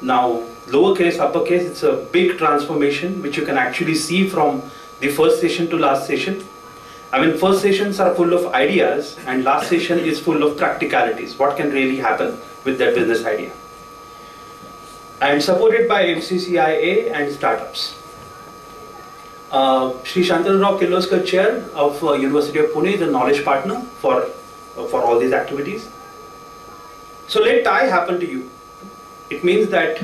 Now, lowercase, uppercase, it's a big transformation which you can actually see from the first session to last session. I mean, first sessions are full of ideas and last session is full of practicalities. What can really happen with that business idea? And supported by FCCIA and startups. Shri Shantanu Rao Kirloskar, chair of University of Pune, is a knowledge partner for all these activities. So let TiE happen to you. It means that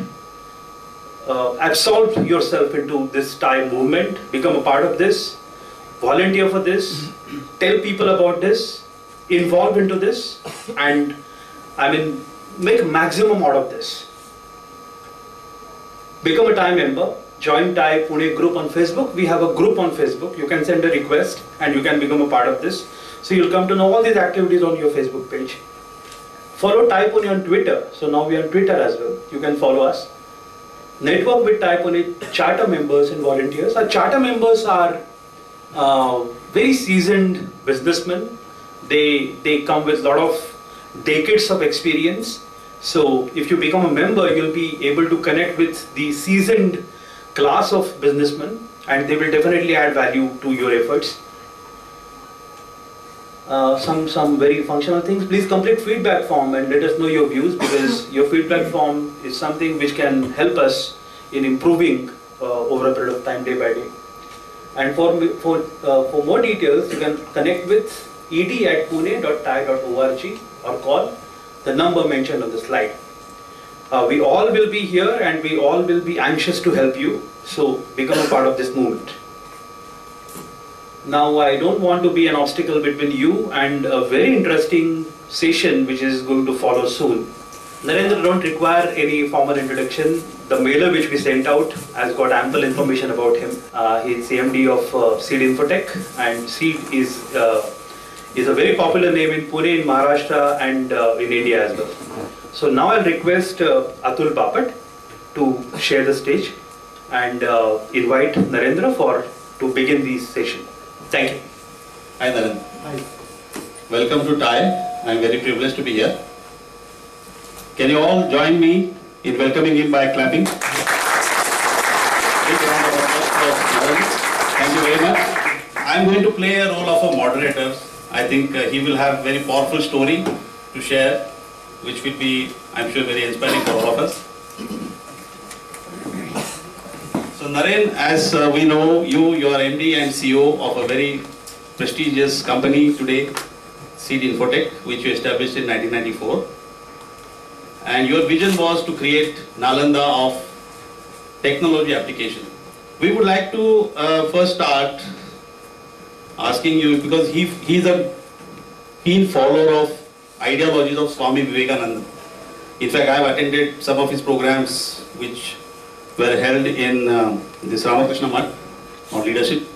absorb yourself into this TiE movement, become a part of this, volunteer for this, tell people about this, involve into this, and I mean, make maximum out of this. Become a TiE member, join TiE Pune group on Facebook. We have a group on Facebook. You can send a request and you can become a part of this. So you'll come to know all these activities on your Facebook page. Follow TiE Pune on Twitter. So now we are on Twitter as well. You can follow us. Network with TiE Pune charter members and volunteers. Our charter members are very seasoned businessmen. They come with a lot of decades of experience. So if you become a member, you'll be able to connect with the seasoned class of businessmen and they will definitely add value to your efforts. Some very functional things. Please complete feedback form and let us know your views, because your feedback form is something which can help us in improving over a period of time, day by day. And for more details, you can connect with ed@pune.tie.org or call the number mentioned on the slide. We all will be here and we all will be anxious to help you. So become a part of this movement. Now, I don't want to be an obstacle between you and a very interesting session which is going to follow soon. Narendra don't require any formal introduction. The mailer which we sent out has got ample information about him. He's CMD of Seed Infotech, and Seed is a very popular name in Pune, in Maharashtra, and in India as well. So now I'll request Atul Bapat to share the stage and invite Narendra to begin this session. Thank you. Hi Narendra. Hi. Welcome to TiE. I am very privileged to be here. Can you all join me in welcoming him by clapping? Big round of applause for Narendra. Thank you very much. I am going to play a role of a moderator. I think he will have very powerful story to share, which will be, I am sure, very inspiring for all of us. So Naren, as we know, you are MD and CEO of a very prestigious company today, Seed Infotech, which you established in 1994. And your vision was to create Nalanda of technology application. We would like to first start asking you, because he's a keen follower of ideologies of Swami Vivekananda. In fact, I have attended some of his programs which were held in this Ramakrishna Math on leadership.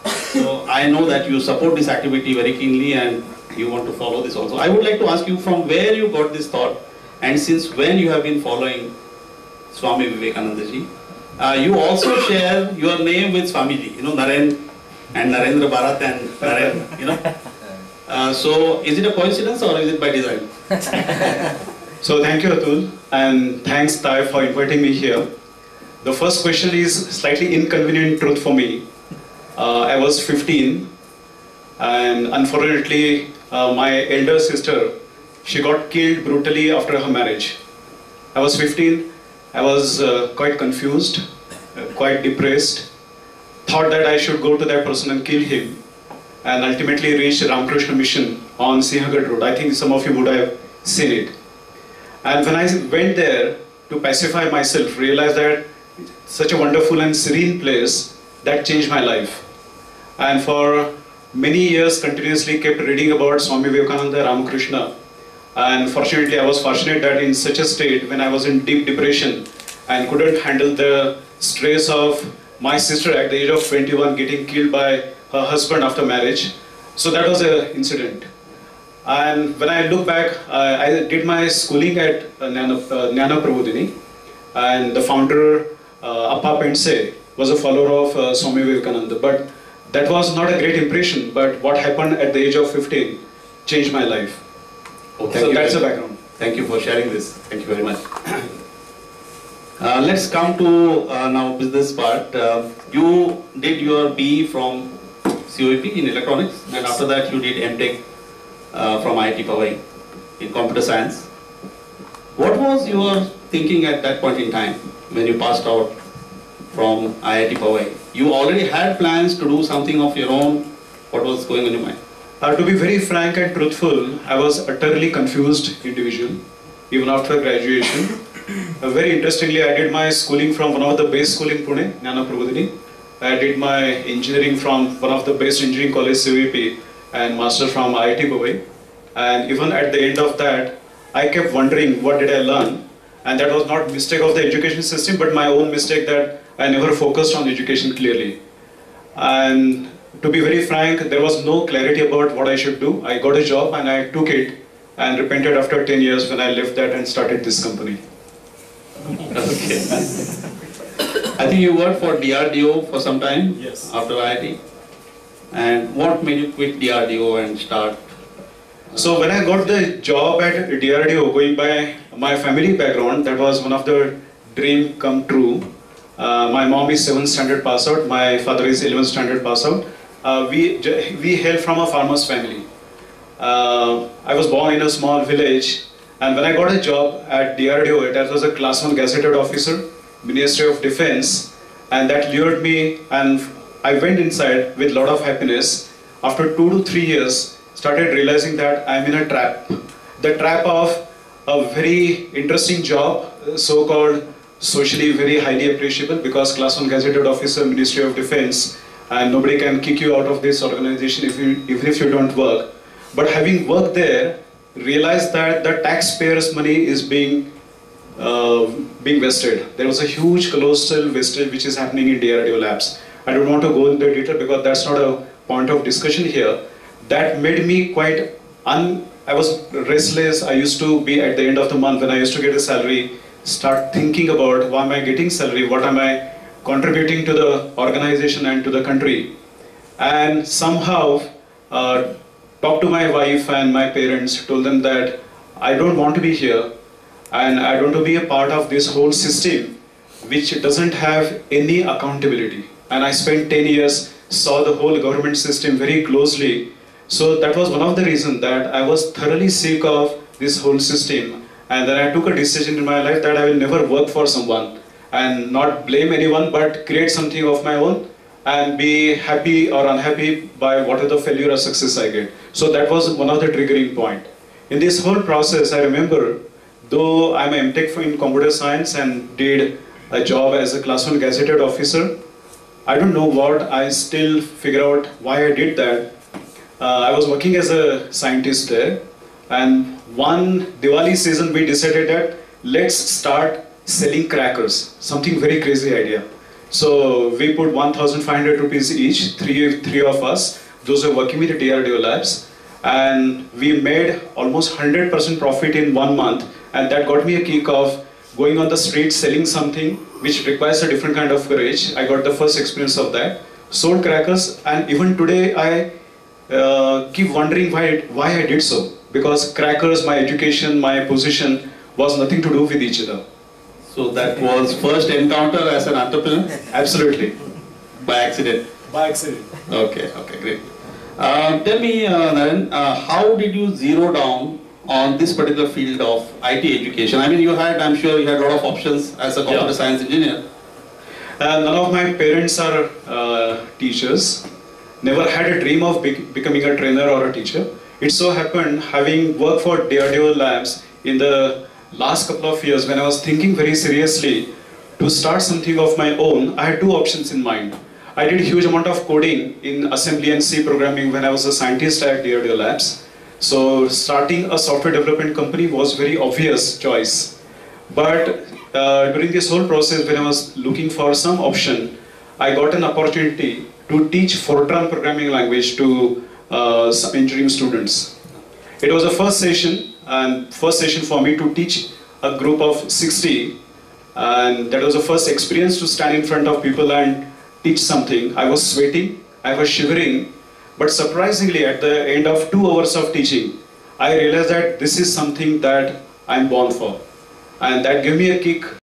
So I know that you support this activity very keenly and you want to follow this also. I would like to ask you from where you got this thought and since when you have been following Swami Vivekananda ji. You also share your name with Swamiji, you know, Naren and Narendra, Barhate and Naren, you know. So is it a coincidence or is it by design? So thank you, Atul, and thanks TiE for inviting me here. The first question is slightly inconvenient truth for me. I was 15 and unfortunately my elder sister, she got killed brutally after her marriage. I was 15, I was quite confused, quite depressed, thought that I should go to that person and kill him, and ultimately reached Ramakrishna Mission on Sinhagad Road. I think some of you would have seen it. And when I went there to pacify myself, realized that such a wonderful and serene place that changed my life. And for many years continuously kept reading about Swami Vivekananda, Ramakrishna. And fortunately, I was fortunate that in such a state, when I was in deep depression and couldn't handle the stress of my sister at the age of 21 getting killed by her husband after marriage. So that was an incident. And when I look back, I did my schooling at Jnana Prabodhini, and the founder, Appa Pense, was a follower of Swami Vivekananda. But that was not a great impression, but what happened at the age of 15 changed my life. Oh, so that's the background. Thank you for sharing this. Thank you very much. Let's come to now business part. You did your BE from COEP in electronics, and after that you did MTech from IIT Powai in computer science. What was your thinking at that point in time when you passed out from IIT Powai? You already had plans to do something of your own. What was going on in your mind? To be very frank and truthful, I was utterly confused individual, even after graduation. Very interestingly, I did my schooling from one of the best school in Pune, Jnana Prabodhini. I did my engineering from one of the best engineering college, COEP, and master from IIT Powai. And even at the end of that, I kept wondering what did I learn, and that was not mistake of the education system, but my own mistake that I never focused on education clearly. And to be very frank, there was no clarity about what I should do. I got a job and I took it and repented after 10 years when I left that and started this company. Okay. I think you worked for DRDO for some time. Yes. After IIT. And what made you quit DRDO and start? So when I got the job at DRDO, going by my family background, that was one of the dream come true. My mom is 7th standard pass out, my father is 11th standard pass out. We hail from a farmer's family. I was born in a small village, and when I got a job at DRDO, that was a class 1 gazetted officer, Ministry of Defense, and that lured me, and I went inside with a lot of happiness. After 2 to 3 years, started realizing that I'm in a trap. The trap of a very interesting job, so-called socially very highly appreciable, because class 1 gazetted officer, Ministry of Defense, and nobody can kick you out of this organization even if you don't work. But having worked there, realized that the taxpayers' money is being vested. There was a huge colossal wastage which is happening in DRDO labs. I don't want to go into detail because that's not a point of discussion here. That made me quite I was restless. I used to be at the end of the month when I used to get a salary, start thinking about why am I getting salary, what am I contributing to the organization and to the country. And somehow talked to my wife and my parents, told them that I don't want to be here and I don't want to be a part of this whole system which doesn't have any accountability. And I spent 10 years, saw the whole government system very closely. So that was one of the reasons that I was thoroughly sick of this whole system. And then I took a decision in my life that I will never work for someone and not blame anyone, but create something of my own and be happy or unhappy by whatever the failure or success I get. So that was one of the triggering point. In this whole process, I remember, though I'm an MTech in computer science and did a job as a class 1 gazetted officer, I don't know what, I still figure out why I did that. I was working as a scientist there, and one Diwali season we decided that let's start selling crackers, something very crazy idea. So we put 1,500 rupees each, three of us, those who are working with the DRDO labs, and we made almost 100% profit in 1 month, and that got me a kick of going on the street selling something which requires a different kind of courage. I got the first experience of that, sold crackers, and even today I keep wondering why I did so, because crackers, my education, my position was nothing to do with each other. So that was first encounter as an entrepreneur? Absolutely. By accident? By accident. Okay, great. Tell me, Naren, how did you zero down on this particular field of IT education? I mean, I'm sure you had a lot of options as a computer science engineer. None of my parents are teachers. Never had a dream of becoming a trainer or a teacher. It so happened, having worked for DRDO labs in the last couple of years, when I was thinking very seriously to start something of my own, I had two options in mind. I did a huge amount of coding in assembly and C programming when I was a scientist at DRDO labs. So starting a software development company was very obvious choice. But during this whole process, when I was looking for some option, I got an opportunity to teach Fortran programming language to some engineering students. It was the first session for me to teach a group of 60, and that was the first experience to stand in front of people and teach something. I was sweating, I was shivering, but surprisingly at the end of 2 hours of teaching, I realized that this is something that I'm born for, and that gave me a kick